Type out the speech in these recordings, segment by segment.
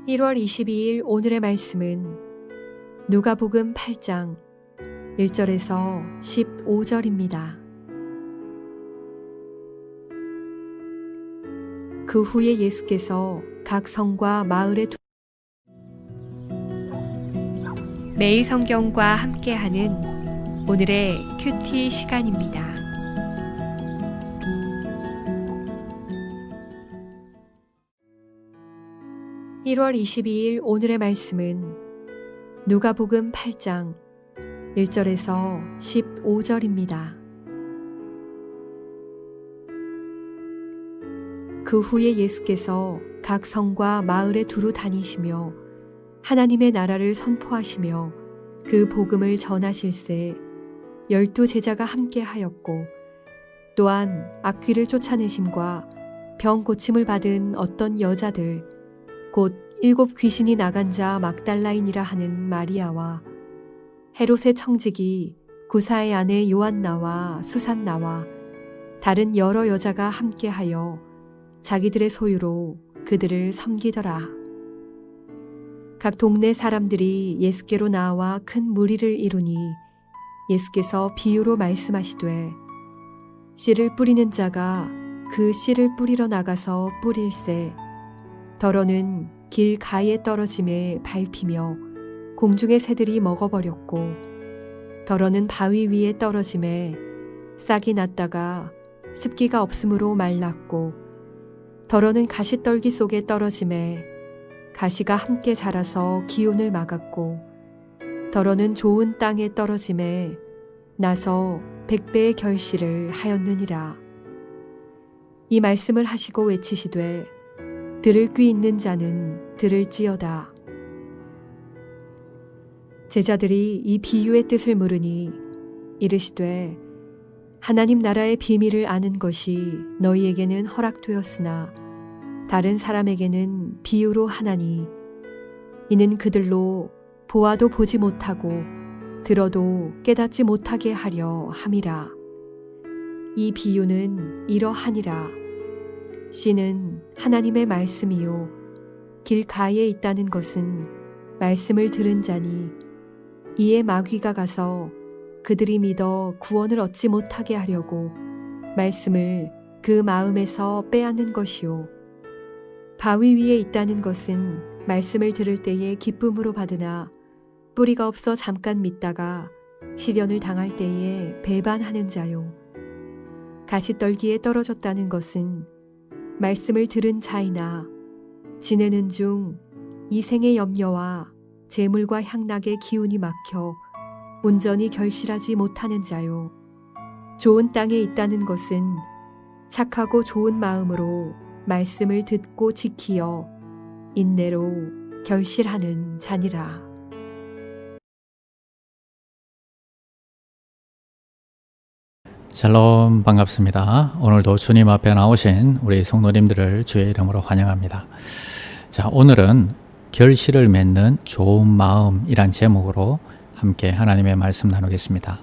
1월 22일 오늘의 말씀은 누가복음 8장 1절에서 15절입니다. 그 후에 예수께서 각 성과 마을에 매일 성경과 함께하는 오늘의 큐티 시간입니다. (1월 22일) 오늘의 말씀은 누가복음 8장 1절에서 15절입니다. 그 후에 예수께서 각 성과 마을에 두루 다니시며 하나님의 나라를 선포하시며 그 복음을 전하실새 12 제자가 함께 하였고, 또한 악귀를 쫓아내심과 병 고침을 받은 어떤 여자들 곧 7 귀신이 나간 자 막달라인이라 하는 마리아와 헤롯의 청지기 구사의 아내 요한나와 수산나와 다른 여러 여자가 함께하여 자기들의 소유로 그들을 섬기더라. 각 동네 사람들이 예수께로 나와 큰 무리를 이루니 예수께서 비유로 말씀하시되, 씨를 뿌리는 자가 그 씨를 뿌리러 나가서 뿌릴새 더러는 길 가에 떨어짐에 밟히며 공중의 새들이 먹어버렸고, 더러는 바위 위에 떨어짐에 싹이 났다가 습기가 없으므로 말랐고, 더러는 가시떨기 속에 떨어짐에 가시가 함께 자라서 기운을 막았고, 더러는 좋은 땅에 떨어짐에 나서 100배의 결실을 하였느니라. 이 말씀을 하시고 외치시되, 들을 귀 있는 자는 들을지어다. 제자들이 이 비유의 뜻을 물으니 이르시되, 하나님 나라의 비밀을 아는 것이 너희에게는 허락되었으나 다른 사람에게는 비유로 하나니, 이는 그들로 보아도 보지 못하고 들어도 깨닫지 못하게 하려 함이라. 이 비유는 이러하니라. 씨는 하나님의 말씀이요 길 가에 있다는 것은 말씀을 들은 자니, 이에 마귀가 가서 그들이 믿어 구원을 얻지 못하게 하려고 말씀을 그 마음에서 빼앗는 것이요, 바위 위에 있다는 것은 말씀을 들을 때에 기쁨으로 받으나 뿌리가 없어 잠깐 믿다가 시련을 당할 때에 배반하는 자요, 가시떨기에 떨어졌다는 것은 말씀을 들은 자이나 지내는 중 이 생의 염려와 재물과 향락의 기운이 막혀 온전히 결실하지 못하는 자요, 좋은 땅에 있다는 것은 착하고 좋은 마음으로 말씀을 듣고 지키어 인내로 결실하는 자니라. 샬롬, 반갑습니다. 오늘도 주님 앞에 나오신 우리 성도님들을 주의 이름으로 환영합니다. 자, 오늘은 결실을 맺는 좋은 마음이란 제목으로 함께 하나님의 말씀 나누겠습니다.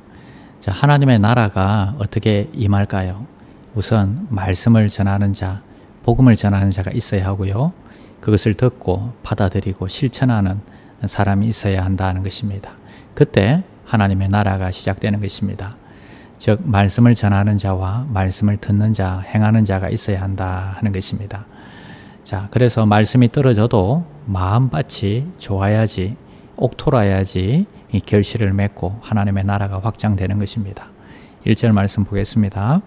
자, 하나님의 나라가 어떻게 임할까요? 우선 말씀을 전하는 자, 복음을 전하는 자가 있어야 하고요, 그것을 듣고 받아들이고 실천하는 사람이 있어야 한다는 것입니다. 그때 하나님의 나라가 시작되는 것입니다. 즉, 말씀을 전하는 자와 말씀을 듣는 자, 행하는 자가 있어야 한다 하는 것입니다. 자, 그래서 말씀이 떨어져도 마음밭이 좋아야지, 옥토라야지 이 결실을 맺고 하나님의 나라가 확장되는 것입니다. 1절 말씀 보겠습니다.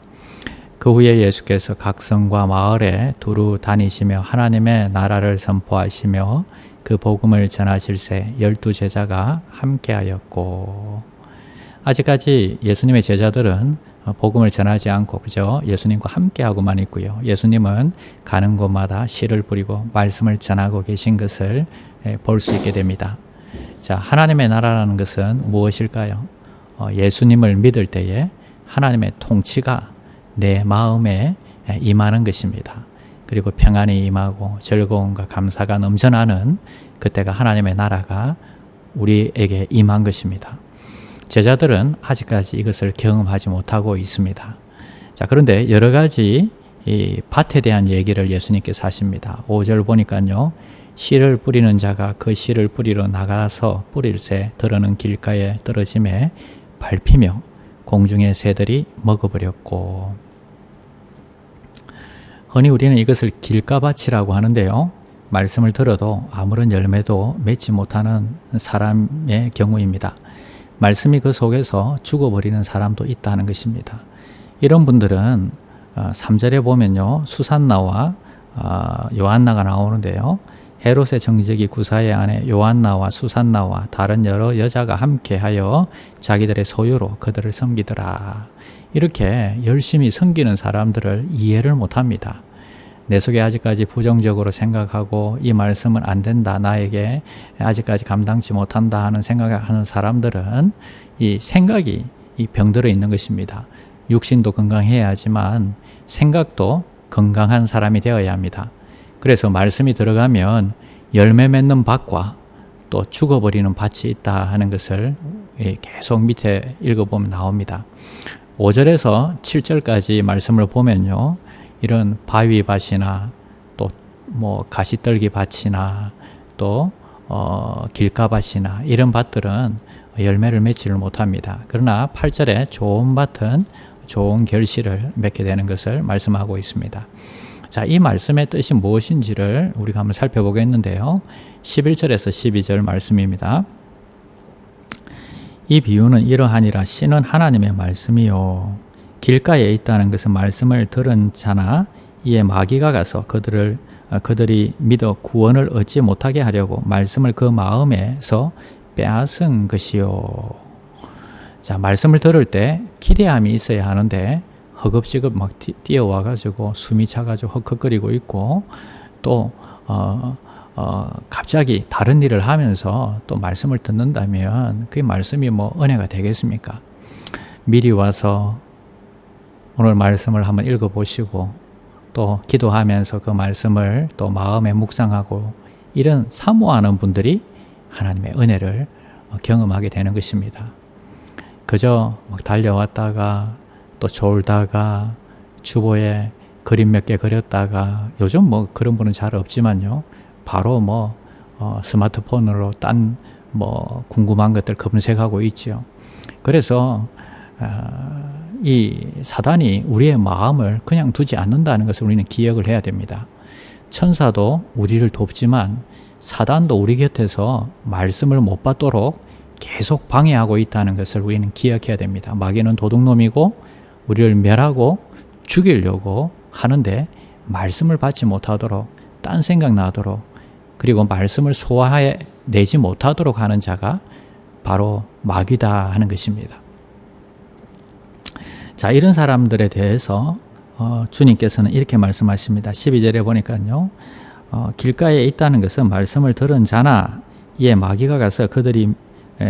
그 후에 예수께서 각 성과 마을에 두루 다니시며 하나님의 나라를 선포하시며 그 복음을 전하실새 12 제자가 함께하였고. 아직까지 예수님의 제자들은 복음을 전하지 않고 그저 예수님과 함께하고만 있고요, 예수님은 가는 곳마다 씨를 뿌리고 말씀을 전하고 계신 것을 볼 수 있게 됩니다. 자, 하나님의 나라라는 것은 무엇일까요? 예수님을 믿을 때에 하나님의 통치가 내 마음에 임하는 것입니다. 그리고 평안이 임하고 즐거움과 감사가 넘쳐나는 그때가 하나님의 나라가 우리에게 임한 것입니다. 제자들은 아직까지 이것을 경험하지 못하고 있습니다. 자, 그런데 여러 가지 이 밭에 대한 얘기를 예수님께서 하십니다. 5절 보니까요, 씨를 뿌리는 자가 그 씨를 뿌리러 나가서 뿌릴새 들어는 길가에 떨어짐에 밟히며 공중의 새들이 먹어버렸고. 흔히 우리는 이것을 길가밭이라고 하는데요. 말씀을 들어도 아무런 열매도 맺지 못하는 사람의 경우입니다. 말씀이 그 속에서 죽어버리는 사람도 있다는 것입니다. 이런 분들은 3절에 보면요. 수산나와 요한나가 나오는데요. 헤롯의 정직이 구사의 아내 요한나와 수산나와 다른 여러 여자가 함께하여 자기들의 소유로 그들을 섬기더라. 이렇게 열심히 섬기는 사람들을 이해를 못합니다. 내 속에 아직까지 부정적으로 생각하고 이 말씀은 안 된다, 나에게 아직까지 감당치 못한다 하는 생각을 하는 사람들은 이 생각이 병들어 있는 것입니다. 육신도 건강해야 하지만 생각도 건강한 사람이 되어야 합니다. 그래서 말씀이 들어가면 열매 맺는 밭과 또 죽어버리는 밭이 있다 하는 것을 계속 밑에 읽어보면 나옵니다. 5절에서 7절까지 말씀을 보면요. 이런 바위 밭이나 또 뭐 가시떨기 밭이나 또 길가밭이나 이런 밭들은 열매를 맺지를 못합니다. 그러나 8절에 좋은 밭은 좋은 결실을 맺게 되는 것을 말씀하고 있습니다. 자, 이 말씀의 뜻이 무엇인지를 우리가 한번 살펴보겠는데요. 11절에서 12절 말씀입니다. 이 비유는 이러하니라. 씨는 하나님의 말씀이요 길가에 있다는 것은 말씀을 들은 자나 이에 마귀가 가서 그들이 믿어 구원을 얻지 못하게 하려고 말씀을 그 마음에서 빼앗은 것이요. 자, 말씀을 들을 때 기대함이 있어야 하는데 허겁지겁 막 뛰어와가지고 숨이 차가지고 헉헉거리고 있고 또 갑자기 다른 일을 하면서 또 말씀을 듣는다면 그 말씀이 뭐 은혜가 되겠습니까? 미리 와서 오늘 말씀을 한번 읽어보시고 또 기도하면서 그 말씀을 또 마음에 묵상하고 이런 사모하는 분들이 하나님의 은혜를 경험하게 되는 것입니다. 그저 막 달려왔다가 또 졸다가 주보에 그림 몇 개 그렸다가 요즘 뭐 그런 분은 잘 없지만요. 바로 뭐 스마트폰으로 딴 뭐 궁금한 것들 검색하고 있죠. 그래서 이 사단이 우리의 마음을 그냥 두지 않는다는 것을 우리는 기억을 해야 됩니다. 천사도 우리를 돕지만 사단도 우리 곁에서 말씀을 못 받도록 계속 방해하고 있다는 것을 우리는 기억해야 됩니다. 마귀는 도둑놈이고 우리를 멸하고 죽이려고 하는데 말씀을 받지 못하도록 딴 생각 나도록 그리고 말씀을 소화해내지 못하도록 하는 자가 바로 마귀다 하는 것입니다. 자, 이런 사람들에 대해서 주님께서는 이렇게 말씀하십니다. 12절에 보니까요. 길가에 있다는 것은 말씀을 들은 자나 이에 마귀가 가서 그들이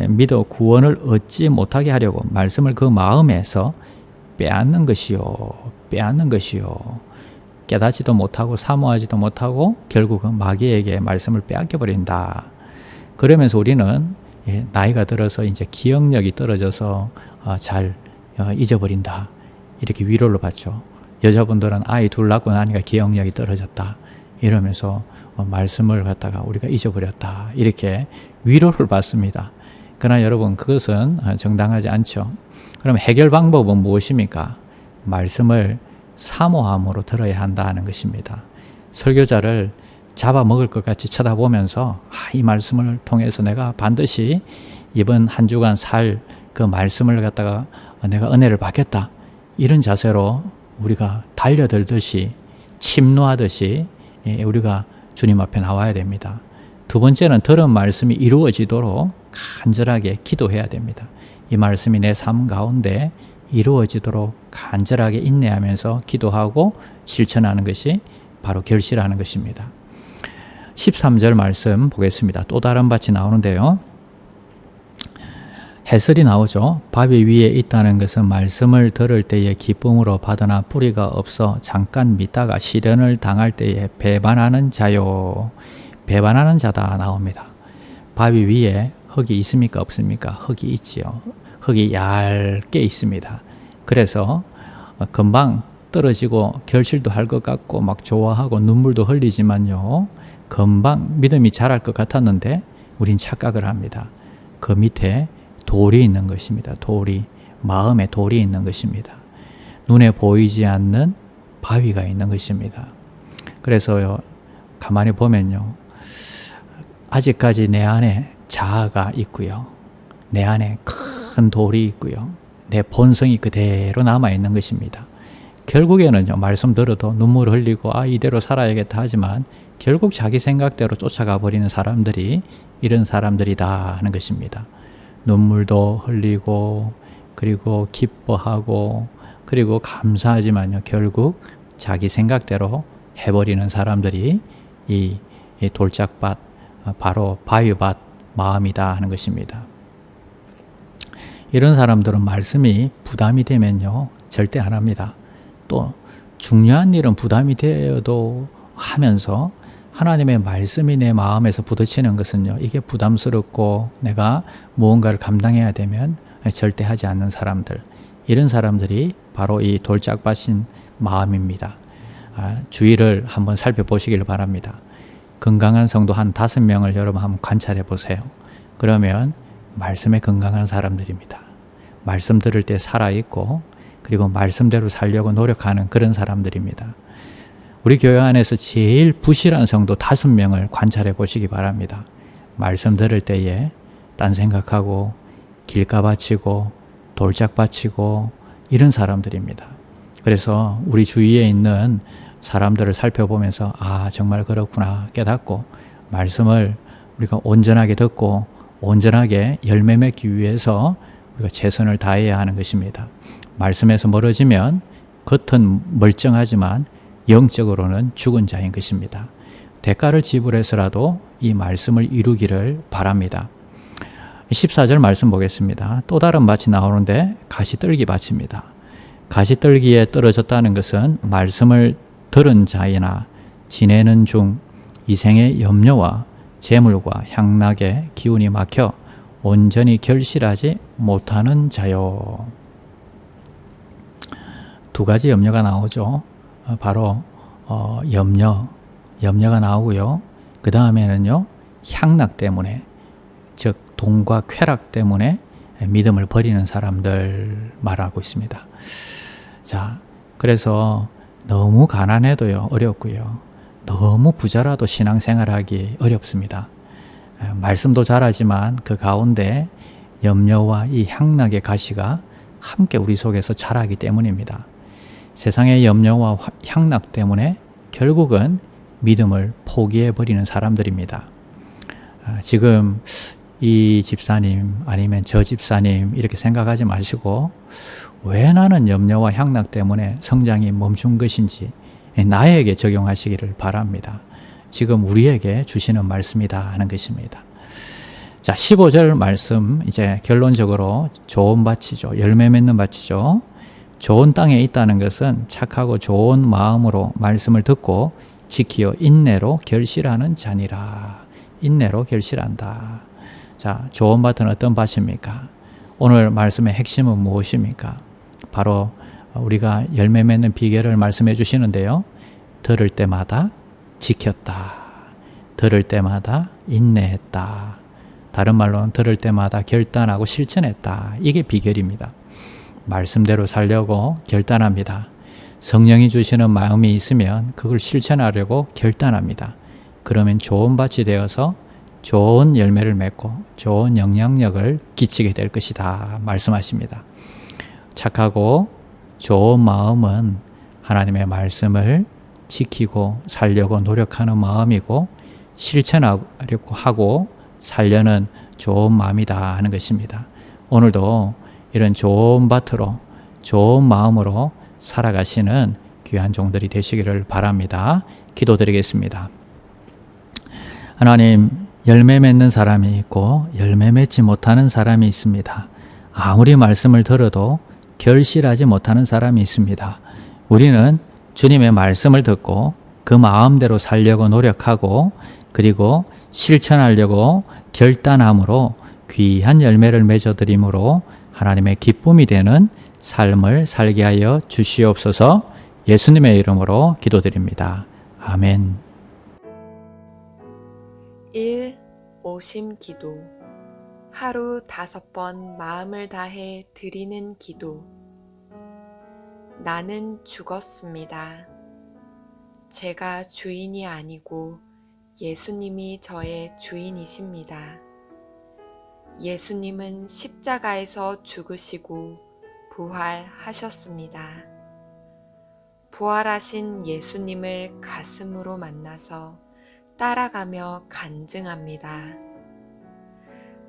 믿어 구원을 얻지 못하게 하려고 말씀을 그 마음에서 빼앗는 것이요. 깨닫지도 못하고 사모하지도 못하고 결국은 마귀에게 말씀을 빼앗겨버린다. 그러면서 우리는 나이가 들어서 이제 기억력이 떨어져서 잘 잊어버린다. 이렇게 위로를 받죠. 여자분들은 아이 둘 낳고 나니까 기억력이 떨어졌다. 이러면서 말씀을 갖다가 우리가 잊어버렸다. 이렇게 위로를 받습니다. 그러나 여러분 그것은 정당하지 않죠. 그럼 해결 방법은 무엇입니까? 말씀을 사모함으로 들어야 한다는 것입니다. 설교자를 잡아먹을 것 같이 쳐다보면서 이 말씀을 통해서 내가 반드시 이번 한 주간 살 그 말씀을 갖다가 내가 은혜를 받겠다. 이런 자세로 우리가 달려들듯이 침노하듯이 우리가 주님 앞에 나와야 됩니다. 두 번째는 들은 말씀이 이루어지도록 간절하게 기도해야 됩니다. 이 말씀이 내 삶 가운데 이루어지도록 간절하게 인내하면서 기도하고 실천하는 것이 바로 결실하는 것입니다. 13절 말씀 보겠습니다. 또 다른 밭이 나오는데요. 해설이 나오죠. 바위 위에 있다는 것은 말씀을 들을 때에 기쁨으로 받으나 뿌리가 없어 잠깐 믿다가 시련을 당할 때에 배반하는 자요. 배반하는 자다 나옵니다. 바위 위에 흙이 있습니까? 없습니까? 흙이 있지요. 흙이 얇게 있습니다. 그래서 금방 떨어지고 결실도 할 것 같고 막 좋아하고 눈물도 흘리지만요. 금방 믿음이 자랄 것 같았는데 우린 착각을 합니다. 그 밑에 돌이 있는 것입니다. 돌이, 마음에 돌이 있는 것입니다. 눈에 보이지 않는 바위가 있는 것입니다. 그래서요, 가만히 보면요, 아직까지 내 안에 자아가 있고요, 내 안에 큰 돌이 있고요, 내 본성이 그대로 남아있는 것입니다. 결국에는요, 말씀 들어도 눈물 흘리고 이대로 살아야겠다 하지만 결국 자기 생각대로 쫓아가 버리는 사람들이 이런 사람들이다 하는 것입니다. 눈물도 흘리고 그리고 기뻐하고 그리고 감사하지만요, 결국 자기 생각대로 해버리는 사람들이 이 돌짝밭, 바로 바위밭 마음이다 하는 것입니다. 이런 사람들은 말씀이 부담이 되면요, 절대 안 합니다. 또 중요한 일은 부담이 되어도 하면서 하나님의 말씀이 내 마음에서 부딪히는 것은요, 이게 부담스럽고 내가 무언가를 감당해야 되면 절대 하지 않는 사람들, 이런 사람들이 바로 이 돌짝밭인 마음입니다. 주위를 한번 살펴보시길 바랍니다. 건강한 성도 한 5명을 여러분 한번 관찰해 보세요. 그러면 말씀에 건강한 사람들입니다. 말씀 들을 때 살아있고 그리고 말씀대로 살려고 노력하는 그런 사람들입니다. 우리 교회 안에서 제일 부실한 성도 5명을 관찰해 보시기 바랍니다. 말씀 들을 때에 딴 생각하고 길가 바치고 돌짝 바치고 이런 사람들입니다. 그래서 우리 주위에 있는 사람들을 살펴보면서 정말 그렇구나 깨닫고 말씀을 우리가 온전하게 듣고 온전하게 열매 맺기 위해서 우리가 최선을 다해야 하는 것입니다. 말씀에서 멀어지면 겉은 멀쩡하지만 영적으로는 죽은 자인 것입니다. 대가를 지불해서라도 이 말씀을 이루기를 바랍니다. 14절 말씀 보겠습니다. 또 다른 밭이 나오는데 가시떨기 밭입니다. 가시떨기에 떨어졌다는 것은 말씀을 들은 자이나 지내는 중 이생의 염려와 재물과 향락의 기운이 막혀 온전히 결실하지 못하는 자요. 2가지 염려가 나오죠. 바로 염려가 나오고요. 그 다음에는요, 향락 때문에, 즉 돈과 쾌락 때문에 믿음을 버리는 사람들 말하고 있습니다. 자, 그래서 너무 가난해도요 어렵고요, 너무 부자라도 신앙생활하기 어렵습니다. 말씀도 잘하지만 그 가운데 염려와 이 향락의 가시가 함께 우리 속에서 자라기 때문입니다. 세상의 염려와 향락 때문에 결국은 믿음을 포기해버리는 사람들입니다. 지금 이 집사님 아니면 저 집사님 이렇게 생각하지 마시고 왜 나는 염려와 향락 때문에 성장이 멈춘 것인지 나에게 적용하시기를 바랍니다. 지금 우리에게 주시는 말씀이다 하는 것입니다. 자, 15절 말씀, 이제 결론적으로 좋은 밭이죠. 열매 맺는 밭이죠. 좋은 땅에 있다는 것은 착하고 좋은 마음으로 말씀을 듣고 지키어 인내로 결실하는 자니라. 인내로 결실한다. 자, 좋은 밭은 어떤 밭입니까? 오늘 말씀의 핵심은 무엇입니까? 바로 우리가 열매 맺는 비결을 말씀해 주시는데요. 들을 때마다 지켰다. 들을 때마다 인내했다. 다른 말로는 들을 때마다 결단하고 실천했다. 이게 비결입니다. 말씀대로 살려고 결단합니다. 성령이 주시는 마음이 있으면 그걸 실천하려고 결단합니다. 그러면 좋은 밭이 되어서 좋은 열매를 맺고 좋은 영향력을 끼치게 될 것이다 말씀하십니다. 착하고 좋은 마음은 하나님의 말씀을 지키고 살려고 노력하는 마음이고 실천하려고 하고 살려는 좋은 마음이다 하는 것입니다. 오늘도 이런 좋은 밭으로 좋은 마음으로 살아가시는 귀한 종들이 되시기를 바랍니다. 기도드리겠습니다. 하나님, 열매 맺는 사람이 있고 열매 맺지 못하는 사람이 있습니다. 아무리 말씀을 들어도 결실하지 못하는 사람이 있습니다. 우리는 주님의 말씀을 듣고 그 마음대로 살려고 노력하고 그리고 실천하려고 결단함으로 귀한 열매를 맺어드림으로 하나님의 기쁨이 되는 삶을 살게 하여 주시옵소서. 예수님의 이름으로 기도드립니다. 아멘. 1. 오심 기도. 하루 5번 마음을 다해 드리는 기도. 나는 죽었습니다. 제가 주인이 아니고 예수님이 저의 주인이십니다. 예수님은 십자가에서 죽으시고 부활하셨습니다. 부활하신 예수님을 가슴으로 만나서 따라가며 간증합니다.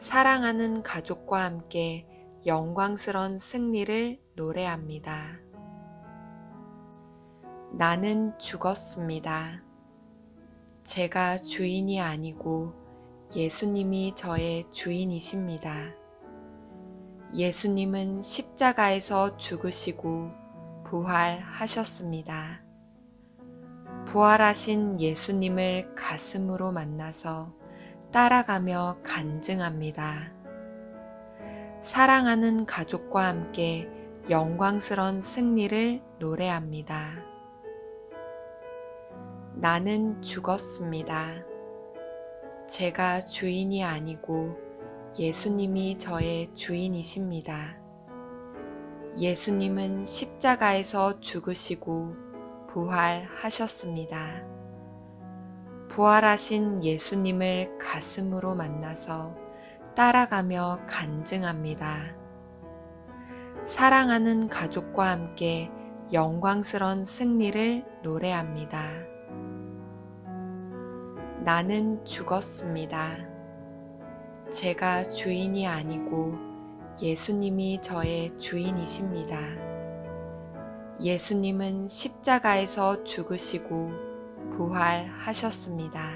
사랑하는 가족과 함께 영광스런 승리를 노래합니다. 나는 죽었습니다. 제가 주인이 아니고 예수님이 저의 주인이십니다. 예수님은 십자가에서 죽으시고 부활하셨습니다. 부활하신 예수님을 가슴으로 만나서 따라가며 간증합니다. 사랑하는 가족과 함께 영광스런 승리를 노래합니다. 나는 죽었습니다. 제가 주인이 아니고 예수님이 저의 주인이십니다. 예수님은 십자가에서 죽으시고 부활하셨습니다. 부활하신 예수님을 가슴으로 만나서 따라가며 간증합니다. 사랑하는 가족과 함께 영광스런 승리를 노래합니다. 나는 죽었습니다. 제가 주인이 아니고 예수님이 저의 주인이십니다. 예수님은 십자가에서 죽으시고 부활하셨습니다.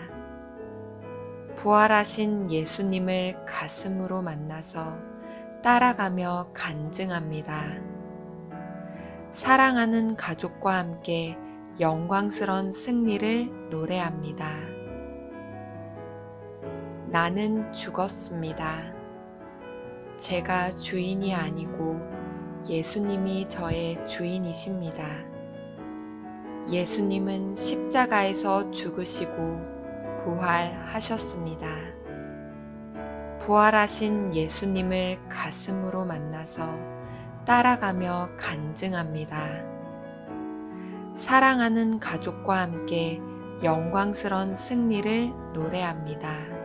부활하신 예수님을 가슴으로 만나서 따라가며 간증합니다. 사랑하는 가족과 함께 영광스런 승리를 노래합니다. 나는 죽었습니다. 제가 주인이 아니고 예수님이 저의 주인이십니다. 예수님은 십자가에서 죽으시고 부활하셨습니다. 부활하신 예수님을 가슴으로 만나서 따라가며 간증합니다. 사랑하는 가족과 함께 영광스런 승리를 노래합니다.